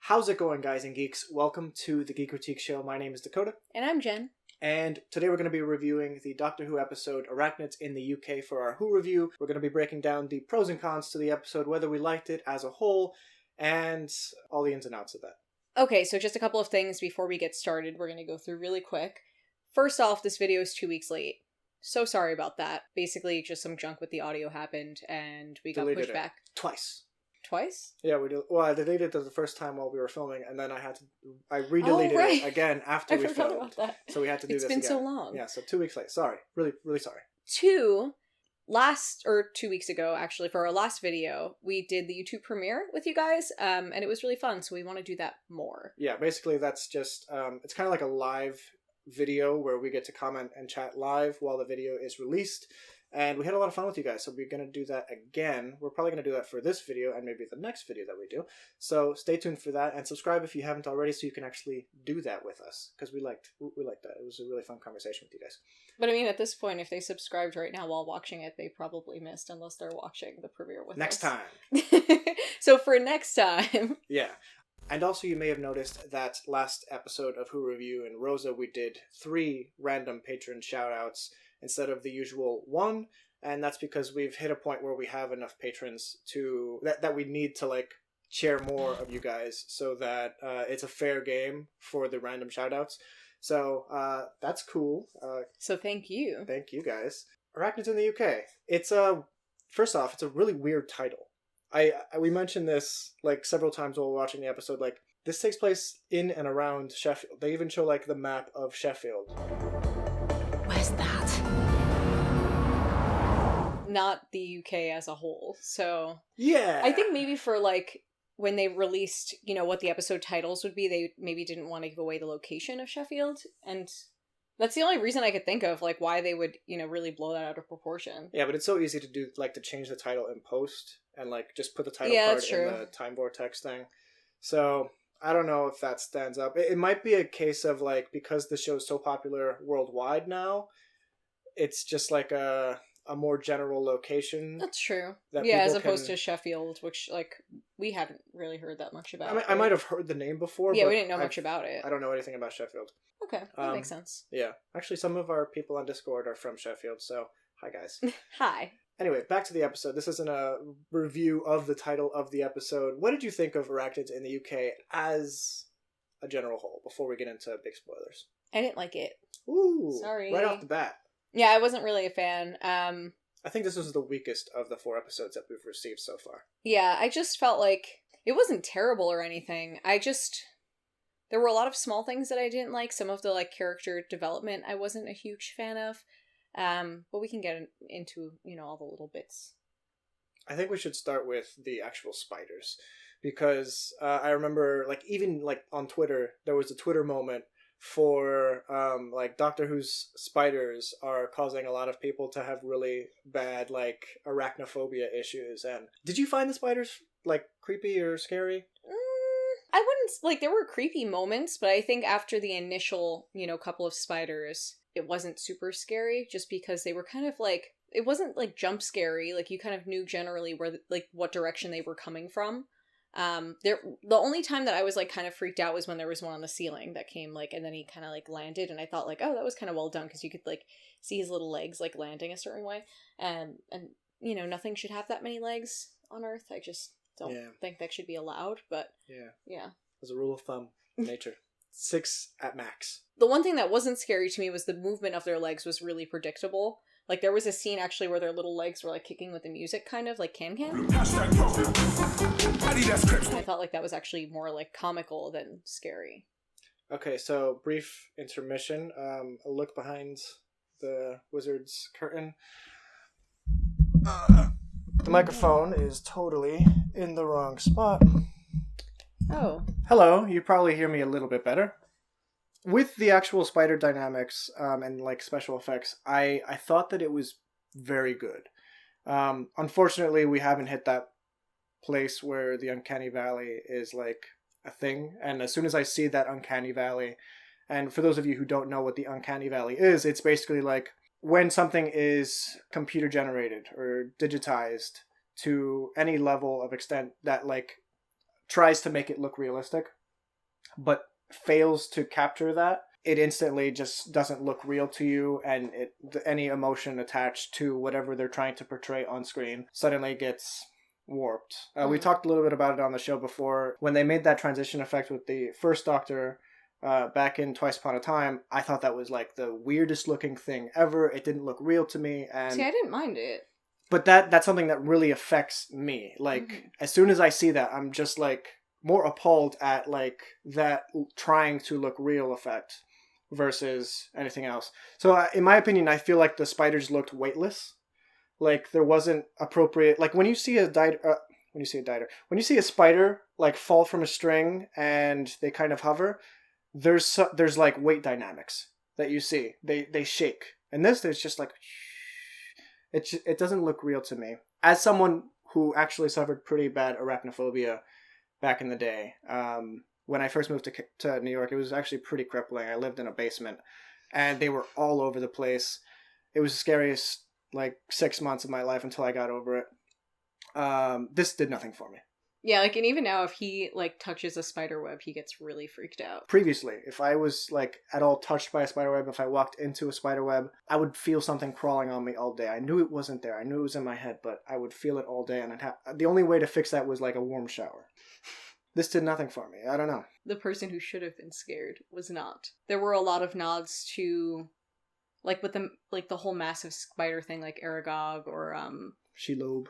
How's it going, guys and geeks? Welcome to the Geekritique Show. My name is Dakota. And I'm Jen. And today we're going to be reviewing the Doctor Who episode Arachnids in the UK for our Who review. We're going to be breaking down the pros and cons to the episode, whether we liked it as a whole, and all the ins and outs of that. Okay, so just a couple of things before we get started we're going to go through really quick. First off, this video is 2 weeks late. So sorry about that. Basically, just some junk with the audio happened, and we got pushed back. Twice. Twice? Yeah, we did. Well, I deleted it the first time while we were filming, and then I re-deleted it again after we filmed. About that. So we had to do this again. It's been so long. Yeah, so 2 weeks late. Sorry. Really, really sorry. 2 weeks ago, actually, for our last video, we did the YouTube premiere with you guys, and it was really fun, so we want to do that more. Yeah, basically that's just, it's kind of like a live video where we get to comment and chat live while the video is released. And we had a lot of fun with you guys, so we're going to do that again. We're probably going to do that for this video and maybe the next video that we do. So stay tuned for that, and subscribe if you haven't already so you can actually do that with us, because we liked that. It was a really fun conversation with you guys. But I mean, at this point, if they subscribed right now while watching it, they probably missed, unless they're watching the premiere with us. Next time. So for next time. Yeah. And also you may have noticed that last episode of Who Review in Rosa, we did 3 random patron shout-outs instead of the usual 1, and that's because we've hit a point where we have enough patrons to that we need to like share more of you guys so that it's a fair game for the random shoutouts. So that's cool. So thank you. Thank you guys. Arachnids in the UK. It's first off, it's a really weird title. We mentioned this like several times while watching the episode. Like, this takes place in and around Sheffield. They even show like the map of Sheffield. Where's that? Not the UK as a whole. So yeah, I think maybe for like when they released, what the episode titles would be, they maybe didn't want to give away the location of Sheffield, and that's the only reason I could think of, like, why they would, really blow that out of proportion. Yeah, but it's so easy to do, like, to change the title in post and like just put the title card in the Time Vortex thing. So I don't know if that stands up. It might be a case of like, because the show is so popular worldwide now, it's just like a more general location. That's true. As opposed to Sheffield, which like we haven't really heard that much about. I might have heard the name before. Yeah, but we didn't know much about it. I don't know anything about Sheffield. Okay, that makes sense. Yeah, actually, some of our people on Discord are from Sheffield, so hi guys. Hi. Anyway, back to the episode. This isn't a review of the title of the episode. What did you think of Arachnids in the UK as a general whole, before we get into big spoilers? I didn't like it. Ooh. Sorry. Right off the bat. Yeah, I wasn't really a fan. I think this was the weakest of the 4 episodes that we've received so far. Yeah, I just felt like it wasn't terrible or anything. There were a lot of small things that I didn't like. Some of the like character development I wasn't a huge fan of. But we can get into, all the little bits. I think we should start with the actual spiders, because I remember, like, even like on Twitter, there was a Twitter moment for like Doctor Who's spiders are causing a lot of people to have really bad like arachnophobia issues. And did you find the spiders like creepy or scary? I wouldn't, like, there were creepy moments, but I think after the initial, couple of spiders, it wasn't super scary, just because they were kind of like, it wasn't like jump scary, like you kind of knew generally where, like, what direction they were coming from. The only time that I was like kind of freaked out was when there was one on the ceiling that came like, and then he kind of like landed, and I thought like, oh, that was kind of well done, because you could like see his little legs like landing a certain way, and nothing should have that many legs on Earth. I just don't think that should be allowed, but yeah. As a rule of thumb, nature. 6 at max. The one thing that wasn't scary to me was the movement of their legs was really predictable. Like, there was a scene, actually, where their little legs were, like, kicking with the music, kind of, like Can-Can. I thought, like, that was actually more, like, comical than scary. Okay, so, brief intermission. A look behind the wizard's curtain. The microphone is totally in the wrong spot. Oh. Hello, you probably hear me a little bit better. With the actual spider dynamics and like special effects, I thought that it was very good. Unfortunately, we haven't hit that place where the Uncanny Valley is like a thing. And as soon as I see that Uncanny Valley, and for those of you who don't know what the Uncanny Valley is, it's basically like when something is computer generated or digitized to any level of extent that like tries to make it look realistic, but fails to capture that, it instantly just doesn't look real to you, and any emotion attached to whatever they're trying to portray on screen suddenly gets warped. We talked a little bit about it on the show before. When they made that transition effect with the first Doctor back in Twice Upon a Time, I thought that was like the weirdest looking thing ever. It didn't look real to me. And see, I didn't mind it. But that's something that really affects me. Like, as soon as I see that, I'm just like more appalled at like that trying to look real effect versus anything else. So in my opinion, I feel like the spiders looked weightless. Like there wasn't appropriate, like when you see a spider like fall from a string and they kind of hover, there's like weight dynamics that you see. They shake. And this, there's just like, it doesn't look real to me. As someone who actually suffered pretty bad arachnophobia back in the day, when I first moved to New York, it was actually pretty crippling. I lived in a basement and they were all over the place. It was the scariest like 6 months of my life until I got over it. This did nothing for me. Yeah, like, and even now, if he like touches a spider web, he gets really freaked out. Previously, if I was like at all touched by a spider web, if I walked into a spider web, I would feel something crawling on me all day. I knew it wasn't there. I knew it was in my head, but I would feel it all day, and the only way to fix that was like a warm shower. This did nothing for me. I don't know. The person who should have been scared was not. There were a lot of nods to, like, with the whole massive spider thing, like Aragog or Shelob.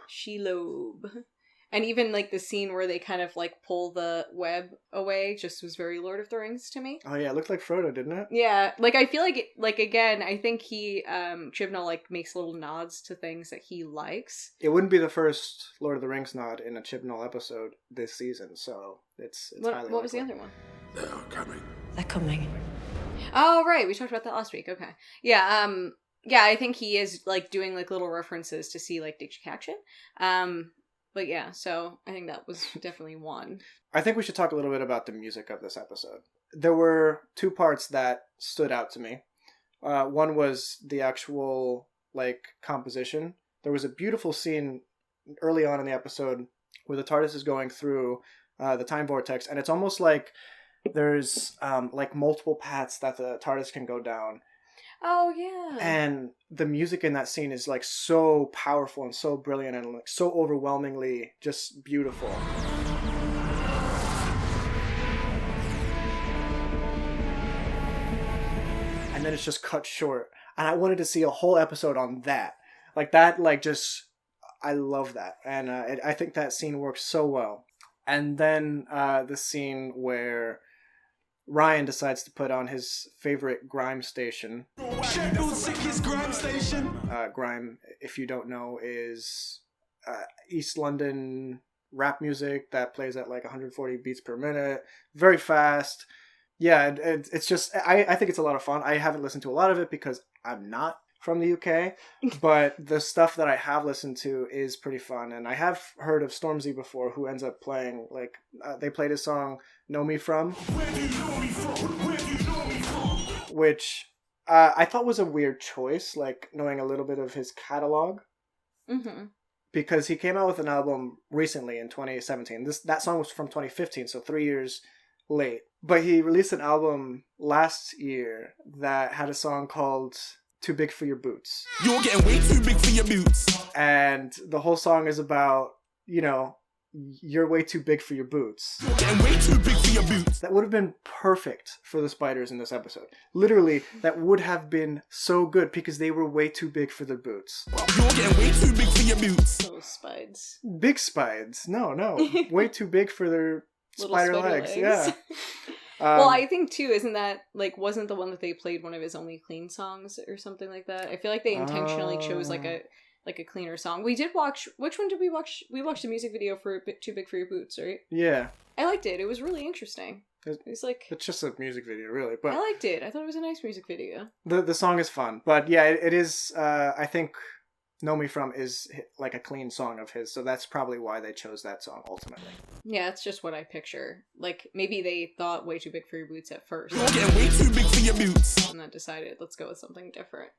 And even, like, the scene where they kind of, like, pull the web away just was very Lord of the Rings to me. Oh, yeah, it looked like Frodo, didn't it? Yeah, like, I feel like, again, I think he, Chibnall, like, makes little nods to things that he likes. It wouldn't be the first Lord of the Rings nod in a Chibnall episode this season, so it's highly What was the other one? They're coming. They're coming. Oh, right, we talked about that last week, okay. Yeah, yeah, I think he is, like, doing, like, little references to see, like, Digic Action. But yeah, so I think that was definitely one. I think we should talk a little bit about the music of this episode. There were two parts that stood out to me. One was the actual, like, composition. There was a beautiful scene early on in the episode where the TARDIS is going through the time vortex, and it's almost like there's, like, multiple paths that the TARDIS can go down. Oh, yeah. And the music in that scene is, like, so powerful and so brilliant and, like, so overwhelmingly just beautiful. And then it's just cut short. And I wanted to see a whole episode on that. Like, that, like, just... I love that. And I think that scene works so well. And then the scene where Ryan decides to put on his favorite grime station. Grime, if you don't know, is East London rap music that plays at like 140 beats per minute. Very fast. Yeah, it's just, I think it's a lot of fun. I haven't listened to a lot of it because I'm not from the UK, but the stuff that I have listened to is pretty fun. And I have heard of Stormzy before, who ends up playing, like, they played his song Know Me From, which I thought was a weird choice, like, knowing a little bit of his catalog. Mm-hmm. Because he came out with an album recently in 2017. That song was from 2015, so 3 years late. But he released an album last year that had a song called Too Big for Your Boots. You're getting way too big for your boots. And the whole song is about, you know, you're way too big for your boots. You're getting way too big for your boots. That would have been perfect for the spiders in this episode. Literally, that would have been so good because they were way too big for their boots. You're getting way too big for your boots. Little spides. Big spides. No. Way too big for their spider legs. Yeah. Well, I think too, isn't that, like, wasn't the one that they played one of his only clean songs or something like that? I feel like they intentionally chose like a cleaner song. We did watch, which one did we watch? We watched a music video for Too Big for Your Boots, right? Yeah. I liked it. It was really interesting. It's like, it's just a music video, really. But I liked it. I thought it was a nice music video. The song is fun, but yeah, it is. I think Know Me From is like a clean song of his, so that's probably why they chose that song ultimately. Yeah, it's just what I picture. Like, maybe they thought Way Too Big for Your Boots at first. You're getting way too big for your boots. And then decided, let's go with something different.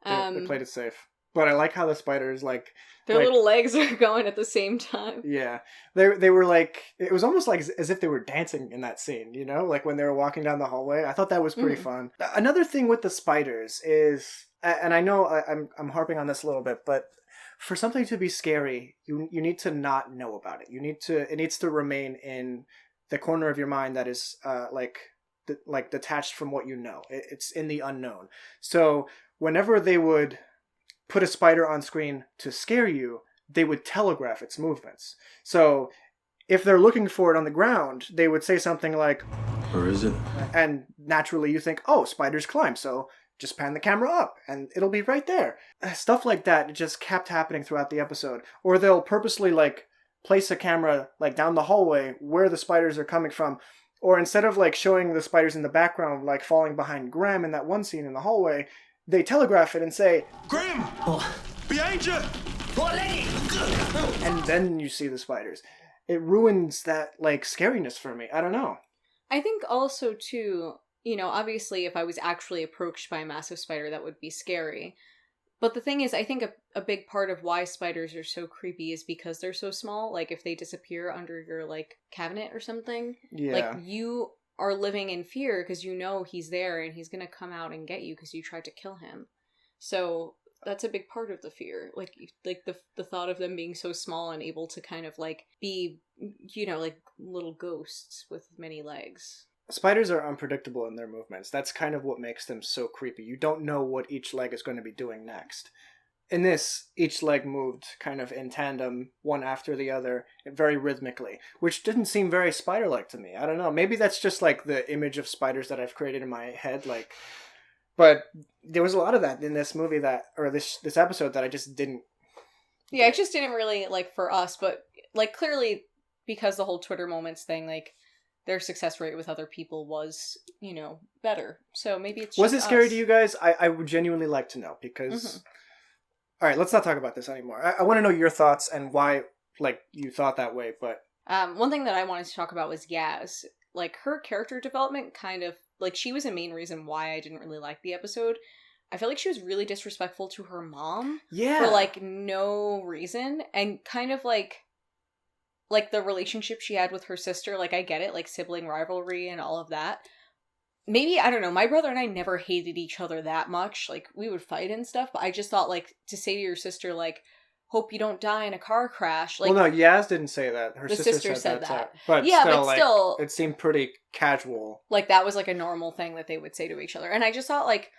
They played it safe. But I like how the spiders, like... Their little legs are going at the same time. Yeah. They were like... It was almost like as if they were dancing in that scene, you know? Like when they were walking down the hallway. I thought that was pretty fun. Another thing with the spiders is... And I know I'm harping on this a little bit, but for something to be scary, you need to not know about it. It needs to remain in the corner of your mind that is like detached from what you know. It's in the unknown. So whenever they would put a spider on screen to scare you, they would telegraph its movements. So if they're looking for it on the ground, they would say something like, Where is it? and naturally you think, oh, spiders climb, so just pan the camera up and it'll be right there. Stuff like that just kept happening throughout the episode. Or they'll purposely like place a camera like down the hallway where the spiders are coming from. Or instead of like showing the spiders in the background like falling behind Graham in that one scene in the hallway, they telegraph it and say, Graham! Behind you! and then you see the spiders. It ruins that like scariness for me. I don't know. I think also too, you know, obviously if I was actually approached by a massive spider, that would be scary. But the thing is, I think a big part of why spiders are so creepy is because they're so small. Like if they disappear under your like cabinet or something, like you are living in fear because you know he's there and he's going to come out and get you because you tried to kill him. So that's a big part of the fear. Like the thought of them being so small and able to kind of like be, you know, like little ghosts with many legs. Spiders are unpredictable in their movements. That's kind of what makes them so creepy. You don't know what each leg is going to be doing next. In this, each leg moved kind of in tandem, one after the other, very rhythmically, which didn't seem very spider-like to me. I don't know. Maybe that's just like the image of spiders that I've created in my head. But there was a lot of that in this movie this episode that I just didn't. Yeah, it just didn't really like for us, but like clearly because the whole Twitter moments thing, like their success rate with other people was, you know, better. So maybe it's just Was it scary us. to you guys? I would genuinely like to know because... All right, let's not talk about this anymore. I want to know your thoughts and why, like, you thought that way, but... One thing that I wanted to talk about was Yaz. Like, her character development kind of... Like, she was a main reason why I didn't really like the episode. I feel like she was really disrespectful to her mom. Yeah. For, like, no reason. And kind of, like the relationship she had with her sister. Like, I get it. Like, sibling rivalry and all of that. Maybe, I don't know, my brother and I never hated each other that much. Like, we would fight and stuff, but I just thought, like, to say to your sister, like, hope you don't die in a car crash. Like, well, no, Yaz didn't say that. Her the sister said that. that. But yeah, still, but like, still... it seemed pretty casual. Like, that was, like, a normal thing that they would say to each other. And I just thought, like,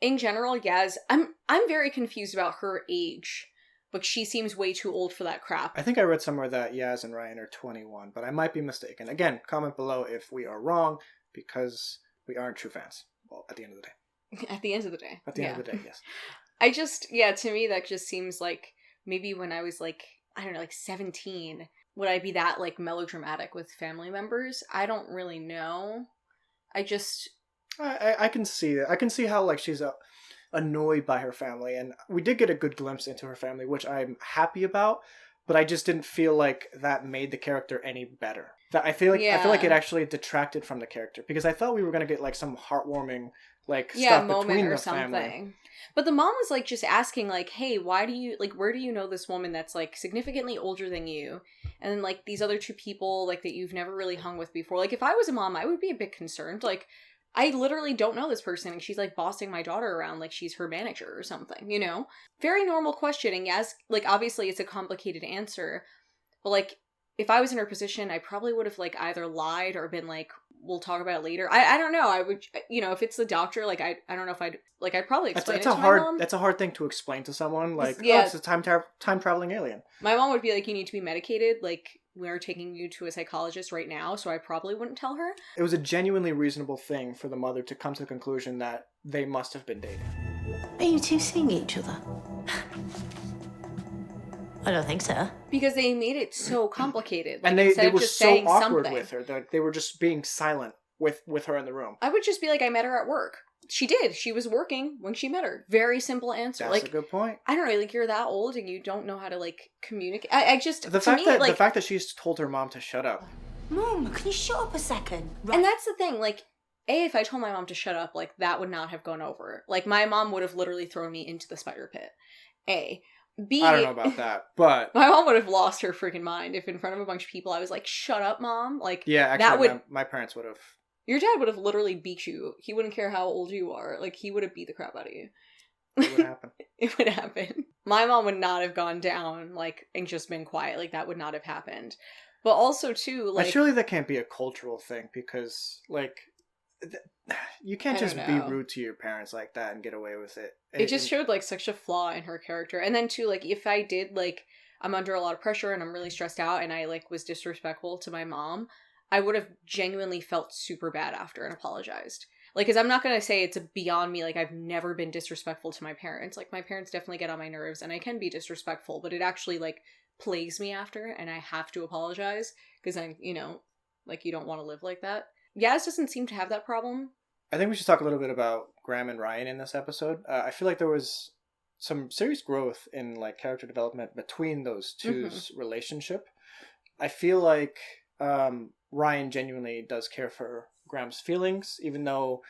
in general, Yaz, I'm very confused about her age. But she seems way too old for that crap. I think I read somewhere that Yaz and Ryan are 21, but I might be mistaken. Again, comment below if we are wrong, because... we aren't true fans. Well, at the end of the day. At the end of the day. At the end of the day, yes. I just, yeah, to me that just seems like maybe when I was like, I don't know, like 17, would I be that like melodramatic with family members? I don't really know. I just... I can see it. I can see how like she's annoyed by her family, and we did get a good glimpse into her family, which I'm happy about, but I just didn't feel like that made the character any better. I feel like it actually detracted from the character because I thought we were gonna get like some heartwarming like stuff moment between or the something. family. But the mom was like just asking like, "Hey, why do you like? Where do you know this woman that's like significantly older than you?" And then like these other two people like that you've never really hung with before. Like if I was a mom, I would be a bit concerned. Like I literally don't know this person and she's like bossing my daughter around like she's her manager or something. You know, very normal question. And yes, like obviously it's a complicated answer, but like. If I was in her position, I probably would have, like, either lied or been like, we'll talk about it later. I don't know. I would, you know, if it's the doctor, like, I don't know if I'd probably explain it to my mom. That's a hard thing to explain to someone. Like, yeah. Oh, it's a time-traveling alien. My mom would be like, you need to be medicated. Like, we're taking you to a psychologist right now, so I probably wouldn't tell her. It was a genuinely reasonable thing for the mother to come to the conclusion that they must have been dating. Are you two seeing each other? I don't think so. Because they made it so complicated. And Like, they were just so saying awkward something with her. They were just being silent with her in the room. I would just be like, I met her at work. She did. She was working when she met her. Very simple answer. That's like, a good point. I don't know. Like, you're that old and you don't know how to, like, communicate. I just... The fact that she's told her mom to shut up. Mom, can you shut up a second? Right. And that's the thing. Like, if I told my mom to shut up, like, that would not have gone over. Like, my mom would have literally thrown me into the spider pit. A. B. I don't know about that, but my mom would have lost her freaking mind if in front of a bunch of people I was like, "Shut up, mom!" Like, yeah, actually, that would my parents would have. your dad would have literally beat you. He wouldn't care how old you are. Like, he would have beat the crap out of you. It would happen. It would happen. My mom would not have gone down, like, and just been quiet. Like, that would not have happened. But also, too, like... But surely that can't be a cultural thing, because, like, you can't just be rude to your parents like that and get away with it. It just showed, like, such a flaw in her character. And then, too, like, if I did, like, I'm under a lot of pressure and I'm really stressed out and I, like, was disrespectful to my mom, I would have genuinely felt super bad after and apologized. Like, because I'm not going to say it's beyond me, like, I've never been disrespectful to my parents. Like, my parents definitely get on my nerves, and I can be disrespectful, but it actually, like, plagues me after, and I have to apologize, because I, you know, like, you don't want to live like that. Yaz doesn't seem to have that problem. I think we should talk a little bit about Graham and Ryan in this episode. I feel like there was some serious growth in, like, character development between those two's relationship. I feel like Ryan genuinely does care for Graham's feelings, even though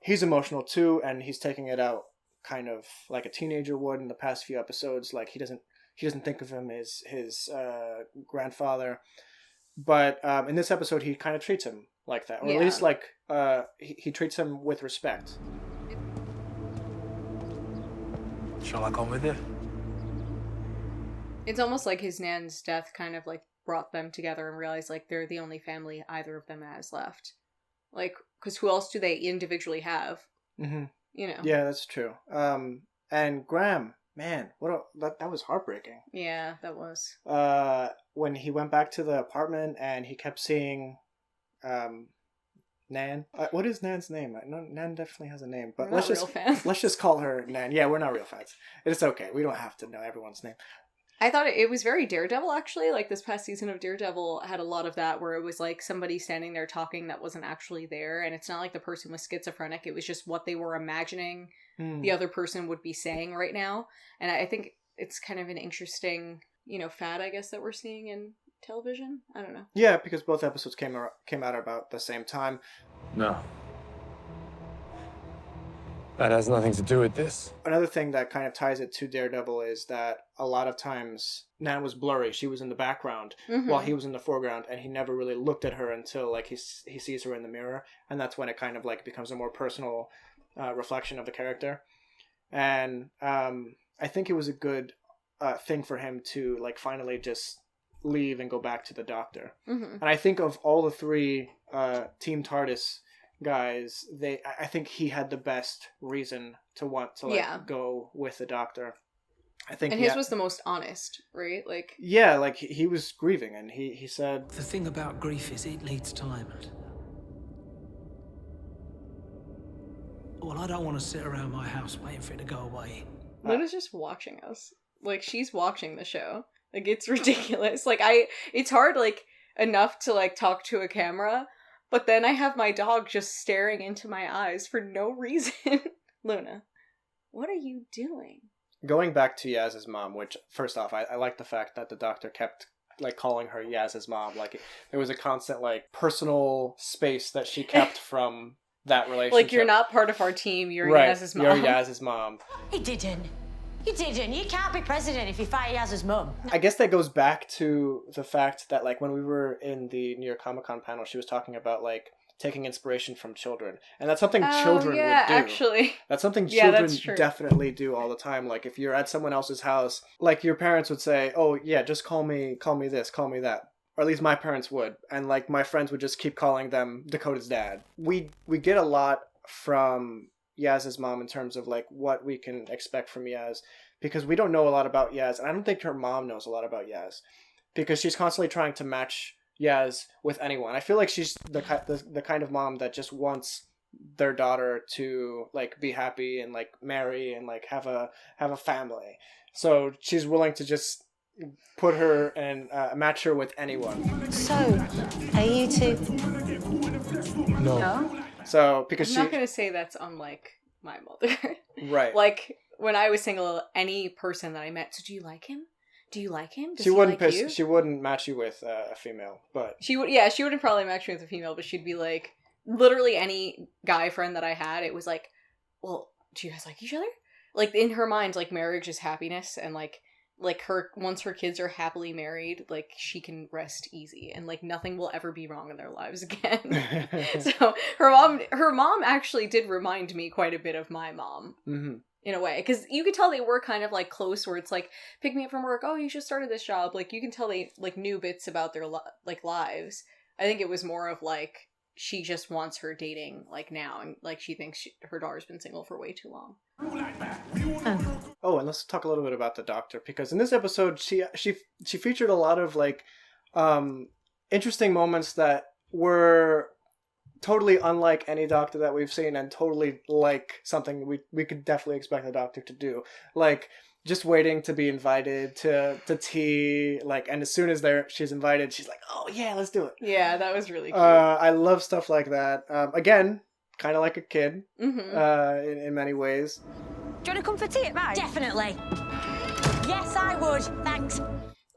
he's emotional too, and he's taking it out kind of like a teenager would in the past few episodes. Like, he doesn't think of him as his grandfather, but in this episode he kind of treats him like that, or at least like he treats him with respect. Shall I come with you? It's almost like his nan's death kind of like brought them together and realized like they're the only family either of them has left. Like, because who else do they individually have? Mm-hmm. You know. Yeah, that's true. And Graham, man, that was heartbreaking. Yeah, that was. When he went back to the apartment and he kept seeing, Nan. What is Nan's name? Nan definitely has a name, but let's just call her Nan. Yeah, we're not real fans. It's okay. We don't have to know everyone's name. I thought it was very Daredevil, actually. Like, this past season of Daredevil had a lot of that, where it was, like, somebody standing there talking that wasn't actually there, and it's not like the person was schizophrenic, it was just what they were imagining the other person would be saying right now. And I think it's kind of an interesting, you know, fad, I guess, that we're seeing in television. I don't know. Yeah, because both episodes came out about the same time. No. That has nothing to do with this. Another thing that kind of ties it to Daredevil is that a lot of times Nan was blurry. She was in the background while he was in the foreground, and he never really looked at her until like he sees her in the mirror, and that's when it kind of like becomes a more personal reflection of the character. And I think it was a good thing for him to like finally just leave and go back to the Doctor. And I think of all the three Team TARDIS guys, I think he had the best reason to want to like go with the Doctor. I think, and his was the most honest, right? Like, yeah, like he was grieving, and he said, the thing about grief is it needs time. Well, I don't want to sit around my house waiting for it to go away. Luna's just watching us. Like, she's watching the show. Like, it's ridiculous. Like, it's hard, like, enough to, like, talk to a camera, but then I have my dog just staring into my eyes for no reason. Luna, what are you doing? Going back to Yaz's mom, which, first off, I like the fact that the Doctor kept, like, calling her Yaz's mom. Like, there was a constant, like, personal space that she kept from that relationship. Like, you're not part of our team, you're Yaz's mom. You're Yaz's mom. He didn't. You can't be president if you fight Yaz's mum. I guess that goes back to the fact that, like, when we were in the New York Comic Con panel, she was talking about, like, taking inspiration from children. And that's something children would do. Actually. That's something children definitely do all the time. Like, if you're at someone else's house, like, your parents would say, oh, yeah, just call me this, call me that. Or at least my parents would. And, like, my friends would just keep calling them Dakota's dad. We get a lot from Yaz's mom in terms of, like, what we can expect from Yaz, because we don't know a lot about Yaz, and I don't think her mom knows a lot about Yaz, because she's constantly trying to match Yaz with anyone. I feel like she's the kind of mom that just wants their daughter to, like, be happy and, like, marry and, like, have a family. So she's willing to just put her and match her with anyone. So, are you two? No. So, because I'm not going to say that's unlike my mother. Right. Like, when I was single, any person that I met, so do you like him? Do you like him? Does she he wouldn't like you? She wouldn't match you with a female, but she wouldn't probably match me with a female, but she'd be like, literally any guy friend that I had, it was like, well, do you guys like each other? like in her mind, like marriage is happiness, and like her, once her kids are happily married, like she can rest easy, and like nothing will ever be wrong in their lives again. So her mom actually did remind me quite a bit of my mom. Mm-hmm. In a way, because you could tell they were kind of like close, where it's like, pick me up from work, oh, you just started this job, like you can tell they like knew bits about their like lives. I think it was more of like she just wants her dating like now, and like she thinks her daughter's been single for way too long. Oh, and let's talk a little bit about the Doctor, because in this episode she featured a lot of like interesting moments that were totally unlike any Doctor that we've seen, and totally like something we could definitely expect the Doctor to do. Like just waiting to be invited to tea, like, and as soon as she's invited, she's like, oh yeah, let's do it. Yeah, that was really cute. I love stuff like that. Again, kind of like a kid, in many ways. Do you want to come for tea at mine? Definitely. Yes, I would. Thanks.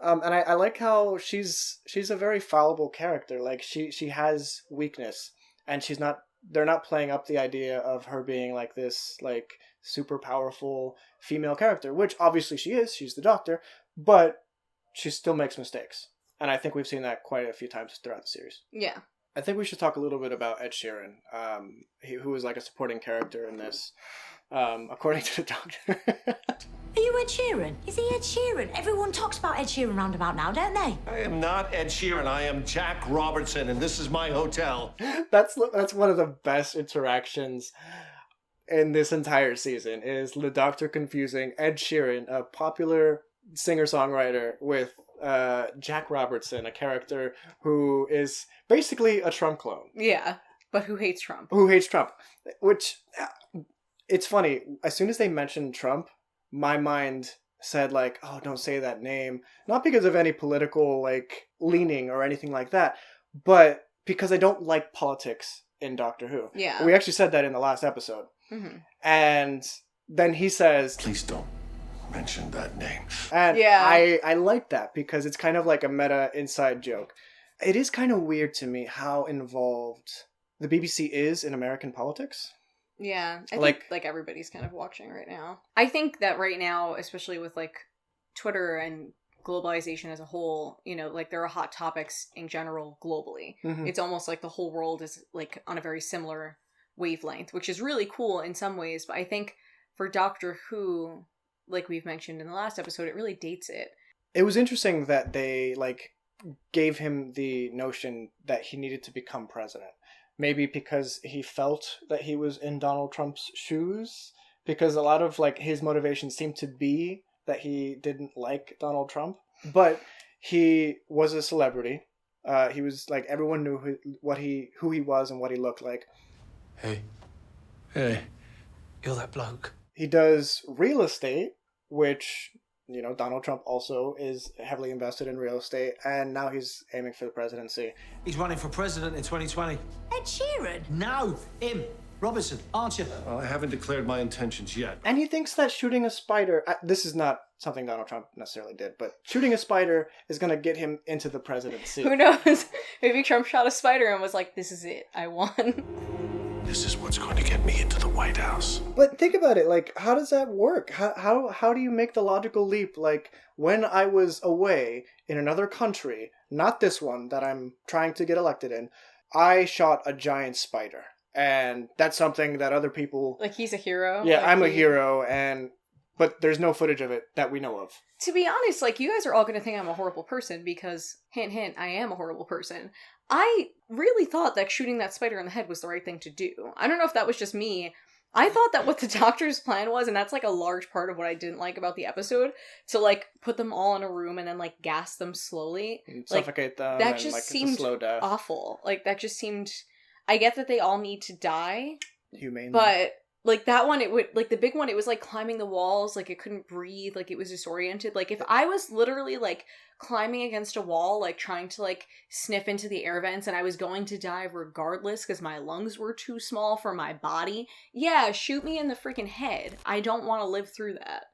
And I like how she's a very fallible character. Like she has weakness. And they're not playing up the idea of her being like this, like, super powerful female character, which obviously she is. She's the Doctor, but she still makes mistakes. And I think we've seen that quite a few times throughout the series. Yeah. I think we should talk a little bit about Ed Sheeran, who is like a supporting character in this, according to the Doctor. Are you Ed Sheeran? Is he Ed Sheeran? Everyone talks about Ed Sheeran roundabout now, don't they? I am not Ed Sheeran. I am Jack Robertson, and this is my hotel. That's one of the best interactions in this entire season, is the Doctor confusing Ed Sheeran, a popular singer-songwriter, with Jack Robertson, a character who is basically a Trump clone. Yeah, but who hates Trump. Which, it's funny, as soon as they mentioned Trump, my mind said like, oh, don't say that name. Not because of any political like leaning or anything like that, but because I don't like politics in Doctor Who. Yeah. We actually said that in the last episode. Mm-hmm. And then he says, Please don't mention that name. And yeah. I like that because it's kind of like a meta inside joke. It is kind of weird to me how involved the BBC is in American politics. Yeah, I think like everybody's kind of watching right now. I think that right now, especially with like Twitter and globalization as a whole, you know, like there are hot topics in general globally. Mm-hmm. It's almost like the whole world is like on a very similar wavelength, which is really cool in some ways. But I think for Doctor Who, like we've mentioned in the last episode, it really dates it. It was interesting that they like gave him the notion that he needed to become president. Maybe because he felt that he was in Donald Trump's shoes, because a lot of like his motivation seemed to be that he didn't like Donald Trump, but he was a celebrity. He was like, everyone knew who he was and what he looked like. Hey, You're that bloke. He does real estate, which, you know, Donald Trump also is heavily invested in real estate, and now he's aiming for the presidency. He's running for president in 2020. Ed Sheeran? No, him. Robertson, aren't you? Well, I haven't declared my intentions yet. And he thinks that shooting a spider, this is not something Donald Trump necessarily did, but shooting a spider is going to get him into the presidency. Who knows? Maybe Trump shot a spider and was like, this is it, I won. This is what's going to get me into the White House. But think about it, like, how does that work? How do you make the logical leap? Like, when I was away in another country, not this one that I'm trying to get elected in, I shot a giant spider. And that's something that other people... Like, he's a hero? Yeah, like I'm a hero, but there's no footage of it that we know of. To be honest, like, you guys are all going to think I'm a horrible person because, hint, hint, I am a horrible person. I really thought that shooting that spider in the head was the right thing to do. I don't know if that was just me. I thought that what the Doctor's plan was, and that's, like, a large part of what I didn't like about the episode, to, like, put them all in a room and then, like, gas them slowly. And suffocate them. That and, just like, seemed it's a slow death. awful. Like, that just seemed... I get that they all need to die. Humanely. But... like, that one, it would, like, the big one, it was, like, climbing the walls, like, it couldn't breathe, like, it was disoriented. Like, if I was literally, like, climbing against a wall, like, trying to, like, sniff into the air vents, and I was going to die regardless because my lungs were too small for my body, yeah, shoot me in the freaking head. I don't want to live through that.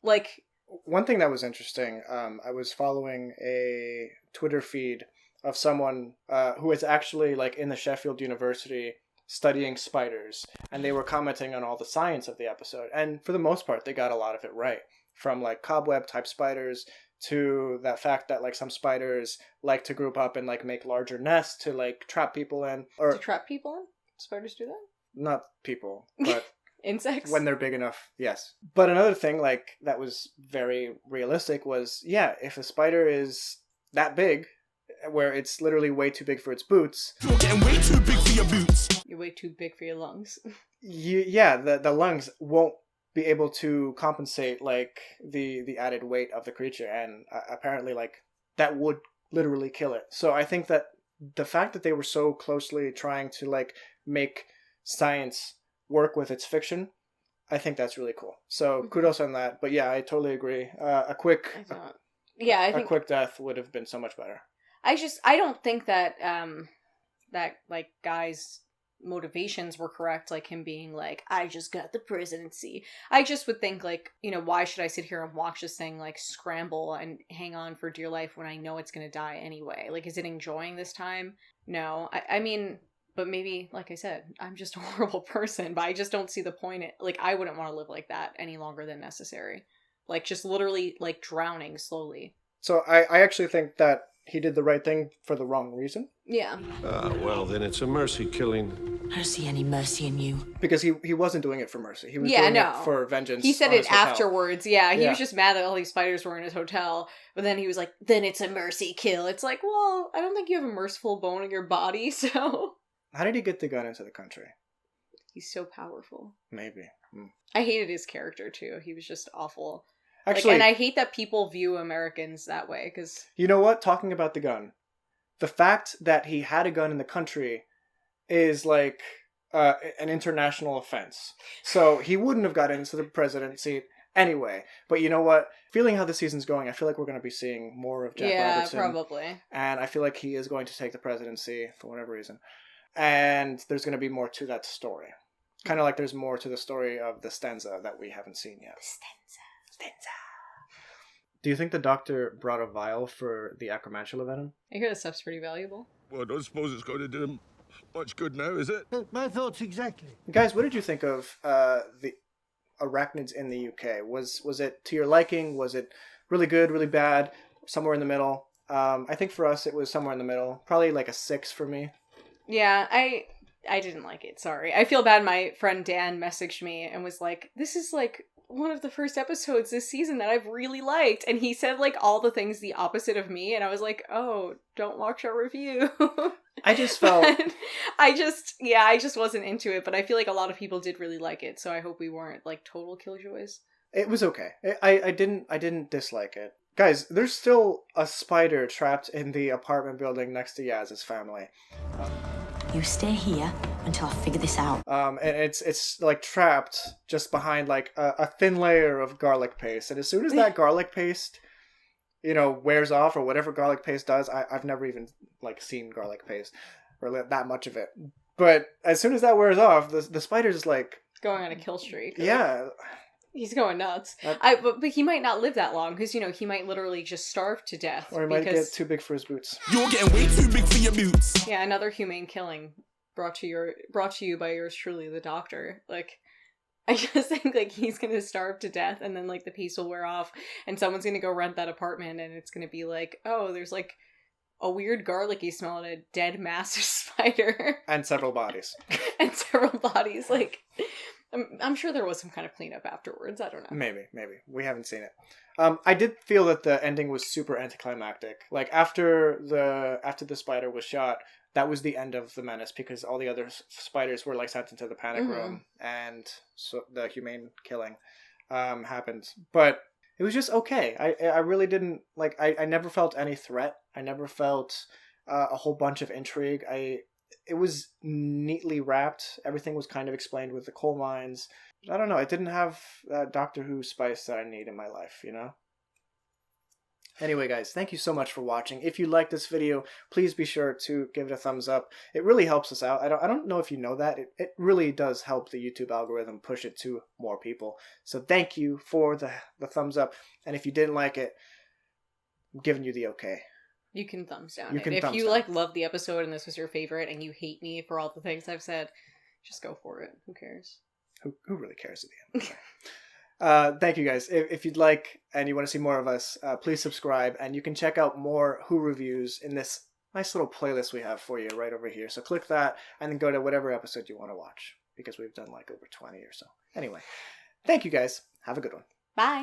Like... One thing that was interesting, I was following a Twitter feed of someone who is actually, like, in the Sheffield University studying spiders, and they were commenting on all the science of the episode. And for the most part, they got a lot of it right. From like cobweb type spiders to that fact that like some spiders like to group up and like make larger nests to like trap people in. Or To trap people in? Spiders do that? not people, but Insects? when they're big enough, yes. But another thing like that was very realistic was, yeah, if a spider is that big, where it's literally way too big for its boots, You're getting way too big for your boots. You're way too big for your lungs. the lungs won't be able to compensate like the added weight of the creature, and apparently like that would literally kill it. So I think that the fact that they were so closely trying to like make science work with its fiction, I think that's really cool. So kudos on that. But yeah, I totally agree. A quick death would have been so much better. I don't think that that like guy's motivations were correct, like him being like, I just got the presidency. I just would think like, you know, why should I sit here and watch this thing like scramble and hang on for dear life when I know it's gonna die anyway? Like, is it enjoying this time? No. I mean, but maybe, like I said, I'm just a horrible person, but I just don't see the point. Like, I wouldn't want to live like that any longer than necessary. Like, just literally like drowning slowly. So I actually think that he did the right thing for the wrong reason. Yeah. Well, then it's a mercy killing. I don't see any mercy in you. Because he wasn't doing it for mercy. He was doing it for vengeance. He said on it his hotel. afterwards. Yeah, he was just mad that all these spiders were in his hotel. But then he was like, then it's a mercy kill. It's like, well, I don't think you have a merciful bone in your body, so... How did he get the gun into the country? He's so powerful. Maybe. I hated his character, too. He was just awful. Actually, and I hate that people view Americans that way, because... You know what? Talking about the gun. The fact that he had a gun in the country is like an international offense. So he wouldn't have got into the presidency anyway. But you know what? Feeling how the season's going, I feel like we're going to be seeing more of Jack Robertson. Yeah, probably. And I feel like he is going to take the presidency for whatever reason. And there's going to be more to that story. Kind of like there's more to the story of the Stenza that we haven't seen yet. Stenza. Do you think the Doctor brought a vial for the acromantula venom? I hear that stuff's pretty valuable. Well, I don't suppose it's going to do him much good now, is it? My thoughts exactly. Guys, what did you think of the arachnids in the UK? Was it to your liking? Was it really good, really bad? Somewhere in the middle? I think for us it was somewhere in the middle. Probably like a 6 for me. Yeah, I didn't like it, sorry. I feel bad. My friend Dan messaged me and was like, this is like one of the first episodes this season that I've really liked. And he said like all the things the opposite of me. And I was like, oh, don't watch our review. I just felt... I just wasn't into it. But I feel like a lot of people did really like it. So I hope we weren't like total killjoys. It was okay. I didn't dislike it. Guys, there's still a spider trapped in the apartment building next to Yaz's family. You stay here until I figure this out. And it's like trapped just behind like a thin layer of garlic paste. And as soon as that garlic paste, you know, wears off, or whatever garlic paste does, I've never even like seen garlic paste or that much of it. But as soon as that wears off, the spider's like going on a kill streak. Yeah. He's going nuts. But he might not live that long, because, you know, he might literally just starve to death. Or he might get too big for his boots. You're getting way too big for your boots. Yeah, another humane killing brought to you by yours truly, the Doctor. Like, I just think, like, he's gonna starve to death, and then, like, the peace will wear off, and someone's gonna go rent that apartment, and it's gonna be like, oh, there's, like, a weird garlicky smell and a dead massive spider. And several bodies. Like... I'm sure there was some kind of cleanup afterwards. I don't know. Maybe. We haven't seen it. I did feel that the ending was super anticlimactic. Like, after the spider was shot, that was the end of the menace, because all the other spiders were, like, sent into the panic room, and so the humane killing happened. But it was just okay. I really didn't, like, I never felt any threat. I never felt a whole bunch of intrigue. It was neatly wrapped. Everything was kind of explained with the coal mines. I don't know. It didn't have that Doctor Who spice that I need in my life, you know? Anyway, guys, thank you so much for watching. If you liked this video, please be sure to give it a thumbs up. It really helps us out. I don't know if you know that. It really does help the YouTube algorithm push it to more people. So thank you for the thumbs up. And if you didn't like it, I'm giving you the okay. You can thumbs down it. If you like love the episode and this was your favorite and you hate me for all the things I've said, Just go for it. Who cares? Who really cares at the end? Thank you guys. If you'd like and you want to see more of us, please subscribe, and you can check out more Who reviews in this nice little playlist we have for you right over here. So click that and then go to whatever episode you want to watch, because we've done like over 20 or so. Anyway, thank you guys. Have a good one. Bye.